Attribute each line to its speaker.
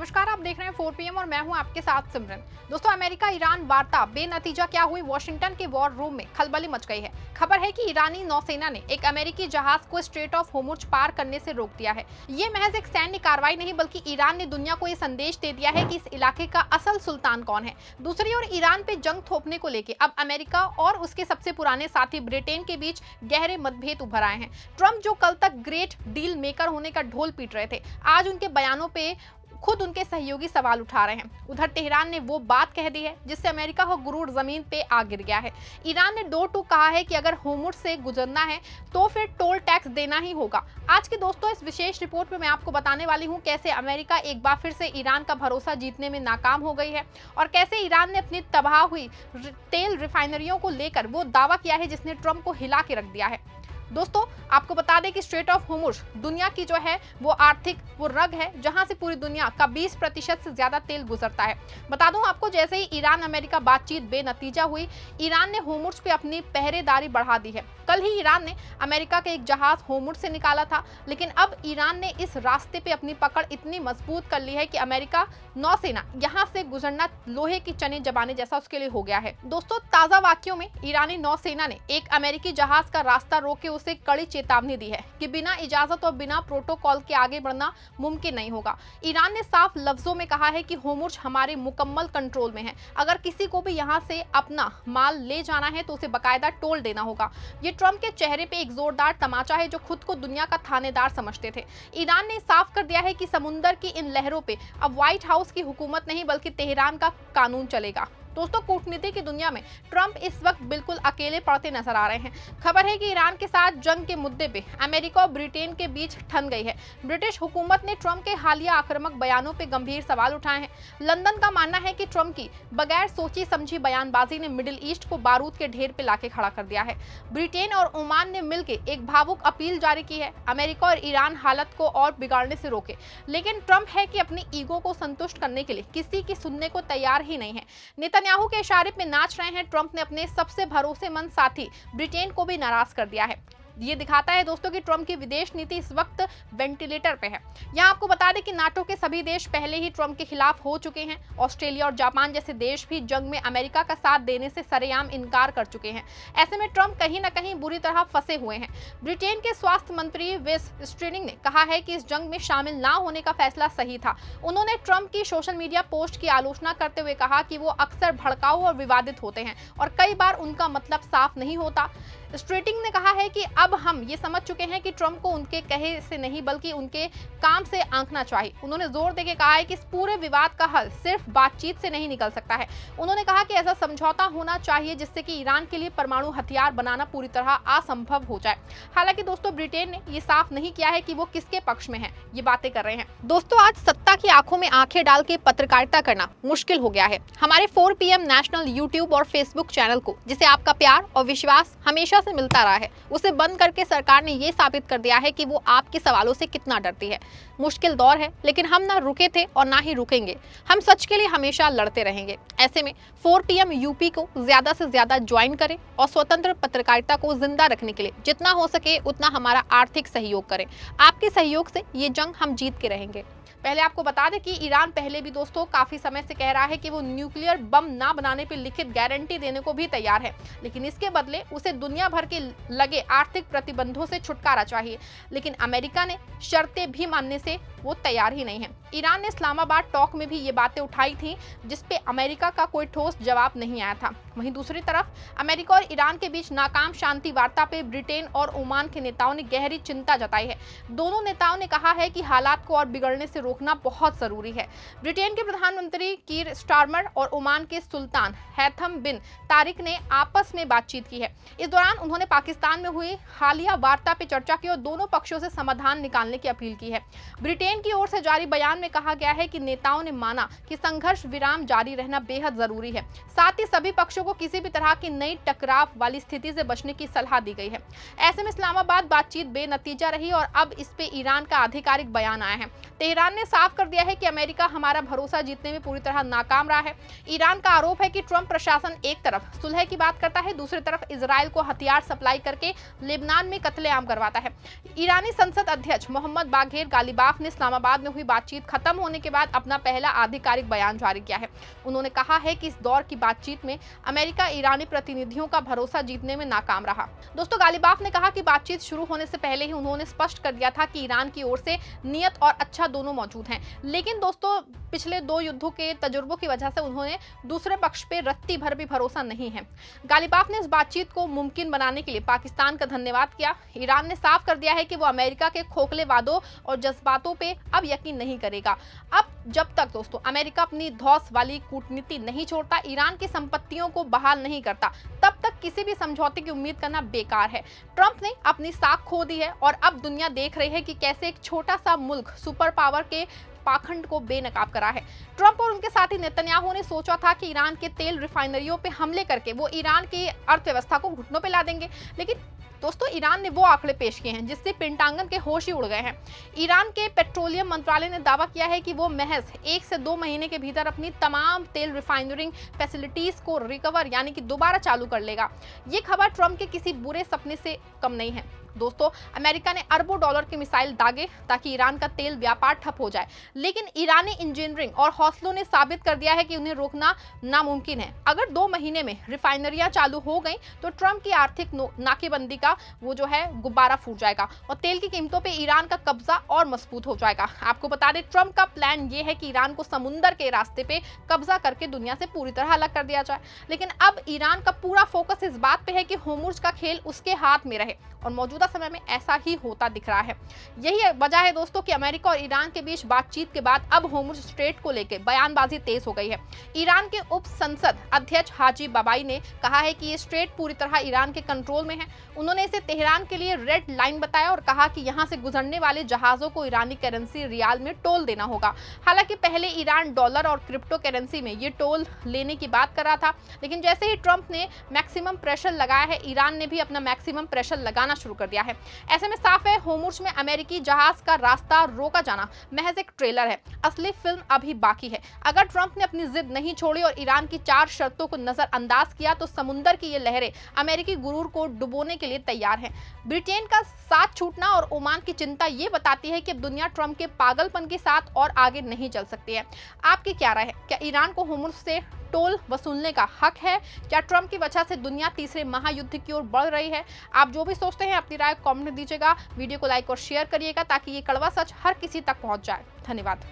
Speaker 1: नमस्कार, आप देख रहे हैं 4 PM और मैं हूं आपके साथ सिमरन। दोस्तों, अमेरिका ईरान वार्ता बेनतीजा क्या हुई? वॉशिंगटन के वॉर रूम में खलबली मच गई है। खबर है कि ईरानी नौसेना ने एक अमेरिकी जहाज को स्ट्रेट ऑफ होर्मुज पार करने से रोक दिया है। ये महज एक सैन्य कार्रवाई नहीं, बल्कि ईरान ने दुनिया को ये संदेश दे दिया है कि इस इलाके का असल सुल्तान कौन है। दूसरी ओर ईरान पे जंग थोपने को लेकर अब अमेरिका और उसके सबसे पुराने साथी ब्रिटेन के बीच गहरे मतभेद उभर आए हैं। ट्रंप, जो कल तक ग्रेट डील मेकर होने का ढोल पीट रहे थे, आज उनके बयानों पे खुद उनके सहयोगी सवाल उठा रहे हैं। उधर तेहरान ने वो बात कह दी है जिससे अमेरिका का गुरूर जमीन पे आ गिर गया है। ईरान ने दो टूक कहा है कि अगर होर्मुज से गुजरना है तो फिर टोल टैक्स देना ही होगा। आज के दोस्तों, इस विशेष रिपोर्ट में मैं आपको बताने वाली हूँ कैसे अमेरिका एक बार फिर से ईरान का भरोसा जीतने में नाकाम हो गई है और कैसे ईरान ने अपनी तबाह हुई तेल रिफाइनरियों को लेकर वो दावा किया है जिसने ट्रंप को हिला के रख दिया है। दोस्तों, आपको बता दें कि स्ट्रेट ऑफ होर्मुज दुनिया की जो है वो आर्थिक वो रग है जहां से पूरी दुनिया का 20% से ज्यादा तेल गुजरता है। बता दूं आपको, जैसे ही ईरान अमेरिका बातचीत बेनतीजा हुई, ईरान ने होर्मुज पे अपनी पहरेदारी बढ़ा दी है। कल ही ईरान ने अमेरिका का एक जहाज होर्मुज से निकाला था, लेकिन अब ईरान ने इस रास्ते पे अपनी पकड़ इतनी मजबूत कर ली है कि अमेरिका नौसेना यहां से गुजरना लोहे की चने जबाने जैसा उसके लिए हो गया है। दोस्तों, ताजा वाक्यों में ईरानी नौसेना ने एक अमेरिकी जहाज का रास्ता रोक के उसे कड़ी चेतावनी दी है कि बिना इजाजत और बिना प्रोटोकॉल के आगे बढ़ना मुमकिन नहीं होगा। ईरान ने साफ लफ्जों में कहा है कि होर्मुज हमारे मुकम्मल कंट्रोल में है। अगर किसी को भी यहां से अपना माल ले जाना है तो उसे बकायदा टोल देना होगा। ये ट्रंप के चेहरे पे एक जोरदार तमाचा है, जो खुद को दुनिया का थानेदार समझते थे। ईरान ने साफ कर दिया है कि समुंदर की इन लहरों पे अब व्हाइट हाउस की हुकूमत नहीं बल्कि तेहरान का कानून चलेगा। दोस्तों, कूटनीति की दुनिया में ट्रंप इस वक्त बिल्कुल अकेले पड़ते नजर आ रहे हैं। खबर है कि ईरान के साथ जंग के मुद्दे पे अमेरिका और ब्रिटेन के बीच ठन गई है। ब्रिटिश हुकूमत ने ट्रंप के हालिया आक्रामक बयानों पे गंभीर सवाल उठाए हैं। लंदन का मानना है कि ट्रंप की बगैर सोची समझी बयानबाजी ने मिडिल ईस्ट को बारूद के ढेर पे लाके खड़ा कर दिया है। ब्रिटेन और ओमान ने मिलकर एक भावुक अपील जारी की है, अमेरिका और ईरान हालत को और बिगाड़ने से रोके। लेकिन ट्रंप है कि अपनी ईगो को संतुष्ट करने के लिए किसी की सुनने को तैयार ही नहीं है। नेतन्याहू के इशारे पे नाच रहे हैं। ट्रंप ने अपने सबसे भरोसेमंद साथी ब्रिटेन को भी नाराज कर दिया है। ये दिखाता है दोस्तों कि ट्रंप की विदेश नीति इस वक्त वेंटिलेटर पे है। यहाँ आपको बता दें कि नाटो के सभी देश पहले ही ट्रंप के खिलाफ हो चुके हैं। ऑस्ट्रेलिया और जापान जैसे देश भी जंग में अमेरिका का साथ देने से सरेआम इनकार कर चुके हैं। ऐसे में ट्रंप कहीं न कहीं बुरी तरह फंसे हुए हैं। ब्रिटेन के स्वास्थ्य मंत्री वेस स्ट्रिंग ने कहा है कि इस जंग में शामिल ना होने का फैसला सही था। उन्होंने ट्रंप की सोशल मीडिया पोस्ट की आलोचना करते हुए कहा कि वो अक्सर भड़काऊ और विवादित होते हैं और कई बार उनका मतलब साफ नहीं होता। स्ट्रेटिंग ने कहा है कि अब हम ये समझ चुके हैं कि ट्रंप को उनके कहे से नहीं बल्कि उनके काम से आंकना चाहिए। उन्होंने जोर देकर कहा है कि इस पूरे विवाद का हल सिर्फ बातचीत से नहीं निकल सकता है। उन्होंने कहा कि ऐसा समझौता होना चाहिए जिससे कि ईरान के लिए परमाणु हथियार बनाना पूरी तरह असंभव हो जाए। हालांकि दोस्तों, ब्रिटेन ने ये साफ नहीं किया है कि वो किसके पक्ष में है, ये बातें कर रहे हैं। दोस्तों, आज सत्ता की आंखों में आंखें डाल के पत्रकारिता करना मुश्किल हो गया है। हमारे 4 PM नेशनल यूट्यूब और फेसबुक चैनल को, जिसे आपका प्यार और विश्वास हमेशा से मिलता रहा है, उसे बंद करके सरकार ने ये साबित कर दिया है कि वो आपके सवालों से कितना डरती है। मुश्किल दौर है, लेकिन हम ना रुके थे और ना ही रुकेंगे। हम सच के लिए हमेशा लड़ते रहेंगे। ऐसे में 4 PM यूपी को ज्यादा से ज्यादा ज्वाइन करें और स्वतंत्र पत्रकारिता को जिंदा रखने के लिए जितना हो सके उतना हमारा आर्थिक सहयोग करें। आपके सहयोग से ये जंग हम जीत के रहेंगे। पहले आपको बता दें कि ईरान पहले भी दोस्तों काफी समय से कह रहा है कि वो न्यूक्लियर बम ना बनाने पर लिखित गारंटी देने को भी तैयार है, लेकिन इसके बदले उसे दुनिया भर के लगे आर्थिक प्रतिबंधों से छुटकारा चाहिए। लेकिन अमेरिका ने शर्तें भी मानने से वो तैयार ही नहीं है। ईरान ने इस्लामाबाद टॉक में भी ये बातें उठाई थी, जिसपे अमेरिका का कोई ठोस जवाब नहीं आया था। वहीं दूसरी तरफ अमेरिका और ईरान के बीच नाकाम शांति वार्ता पे ब्रिटेन और ओमान के नेताओं ने गहरी चिंता जताई है। दोनों नेताओं ने कहा है कि हालात को और बिगड़ने से रोकना बहुत जरूरी है। ब्रिटेन के प्रधानमंत्री कीर स्टारमर और ओमान के सुल्तान हैथम बिन तारिक ने आपस में बातचीत की है। इस दौरान उन्होंने पाकिस्तान में हुई हालिया वार्ता पे चर्चा की और दोनों पक्षों से समाधान निकालने की अपील की है। ब्रिटेन की ओर से जारी बयान में कहा गया है कि नेताओं ने माना कि संघर्ष विराम जारी रहना बेहद जरूरी है। साथ ही सभी पक्षों को किसी भी तरह की नई टकराव वाली स्थिति से बचने की सलाह दी गई है। ऐसे में इस्लामाबाद बातचीत बेनतीजा रही और अब इस पे ईरान का आधिकारिक बयान आया है। तेहरान ने साफ कर दिया है कि अमेरिका हमारा भरोसा जीतने में पूरी तरह नाकाम रहा है। ईरान का आरोप है कि ट्रंप प्रशासन एक तरफ सुलह की बात करता है, दूसरी तरफ इजराइल को हथियार सप्लाई करके लेबनान में कत्लेआम करवाता है। ईरानी संसद अध्यक्ष मोहम्मद बाघेर गालिबाफ ने इस्लामाबाद में हुई बातचीत खत्म होने के बाद अपना पहला आधिकारिक बयान जारी किया है। उन्होंने कहा है कि इस दौर की बातचीत में अमेरिका ईरानी प्रतिनिधियों का भरोसा जीतने में नाकाम रहा। दोस्तों, गालिबाफ ने कहा कि बातचीत शुरू होने से पहले ही उन्होंने स्पष्ट कर दिया था कि ईरान की ओर से नियत और अच्छा दोनों मौजूद हैं, लेकिन दोस्तों पिछले 2 युद्धों के तजुर्बों की वजह से उन्होंने दूसरे पक्ष पे रत्ती भर भी भरोसा नहीं है। गालिबाफ ने इस बातचीत को मुमकिन बनाने के लिए पाकिस्तान का धन्यवाद किया। ईरान ने साफ कर दिया है कि वो अमेरिका के खोखले वादों और जज्बातों पे अब यकीन नहीं करेगा। अब जब तक दोस्तों अमेरिका अपनी धौंस वाली कूटनीति नहीं छोड़ता, ईरान की संपत्तियों को बहाल नहीं करता, तब तक किसी भी समझौते की उम्मीद करना बेकार है। ट्रंप ने अपनी साख खो दी है और अब दुनिया देख रही है कि कैसे एक छोटा सा मुल्क सुपर पावर के पाखंड को बेनकाब करा है। ट्रंप और उनके साथी नेतन्याहू ने सोचा था कि ईरान के तेल रिफाइनरियों पे हमले करके वो ईरान की अर्थव्यवस्था को घुटनों पे ला देंगे, लेकिन दोस्तों ईरान ने वो आंकड़े पेश किए हैं जिससे पेंटागन के होश ही उड़ गए हैं। ईरान के पेट्रोलियम मंत्रालय ने दावा किया है कि वो महज 1 से 2 महीने के भीतर अपनी तमाम तेल रिफाइनरिंग फैसिलिटीज को रिकवर यानी कि दोबारा चालू कर लेगा। ये खबर ट्रंप के किसी बुरे सपने से कम नहीं है। दोस्तों, अमेरिका ने अरबों डॉलर के मिसाइल दागे ताकि ईरान का तेल व्यापार ठप हो जाए, लेकिन ईरानी इंजीनियरिंग और हौसलों ने साबित कर दिया है कि उन्हें रोकना नामुमकिन है। अगर 2 महीने में रिफाइनरियां चालू हो गई तो ट्रंप की आर्थिक नाकेबंदी का वो जो है गुब्बारा फूट जाएगा और तेल की कीमतों पे ईरान का कब्जा और मजबूत हो जाएगा। आपको बता दें, ट्रंप का प्लान ये है कि ईरान को समुंदर के रास्ते पे कब्जा करके दुनिया से पूरी तरह अलग कर दिया जाए, लेकिन अब ईरान का पूरा फोकस इस बात पे है कि होर्मुज़ का खेल उसके हाथ में रहे और मौजूदा समय में ऐसा ही होता दिख रहा है। यही वजह है दोस्तों कि अमेरिका और ईरान के बीच बातचीत के बाद अब होर्मुज़ स्ट्रेट को लेकर बयानबाजी तेज हो गई है। ईरान के उप संसद अध्यक्ष हाजी बाबाई ने कहा है कि ये स्ट्रेट पूरी तरह ईरान के कंट्रोल में है। उन्होंने इसे तेहरान के लिए रेड लाइन बताया और कहा कि यहाँ से गुजरने वाले जहाजों को ईरानी करेंसी रियाल में टोल देना होगा। हालांकि पहले ईरान डॉलर और क्रिप्टो करेंसी में ये टोल लेने की बात कर रहा था, लेकिन जैसे ही ट्रंप ने मैक्सिमम प्रेशर लगाया है, ईरान ने भी अपना मैक्सिमम प्रेशर लगाना शुरू कर दिया है। ऐसे में साफ है, होर्मुज़ में अमेरिकी जहाज का रास्ता रोका जाना महज एक ट्रेलर है, असली फिल्म अभी बाकी है। अगर ट्रंप ने अपनी जिद नहीं छोड़ी और ईरान की 4 शर्तों को नजरअंदाज किया तो समुंदर की ये लहरें अमेरिकी गुरूर को डुबोने के लिए तैयार हैं। ब्रिटेन का साथ छूटना और ओमान की चिंता ये बताती है कि अब दुनिया ट्रंप के पागलपन के साथ और आगे नहीं चल सकती है। आपकी क्या राय है? क्या ईरान को होर्मुज़ से टोल वसूलने का हक है? क्या ट्रंप की वजह से दुनिया तीसरे महायुद्ध की ओर बढ़ रही है? आप जो भी सोचते हैं अपनी राय कमेंट में दीजिएगा। वीडियो को लाइक और शेयर करिएगा ताकि ये कड़वा सच हर किसी तक पहुंच जाए। धन्यवाद।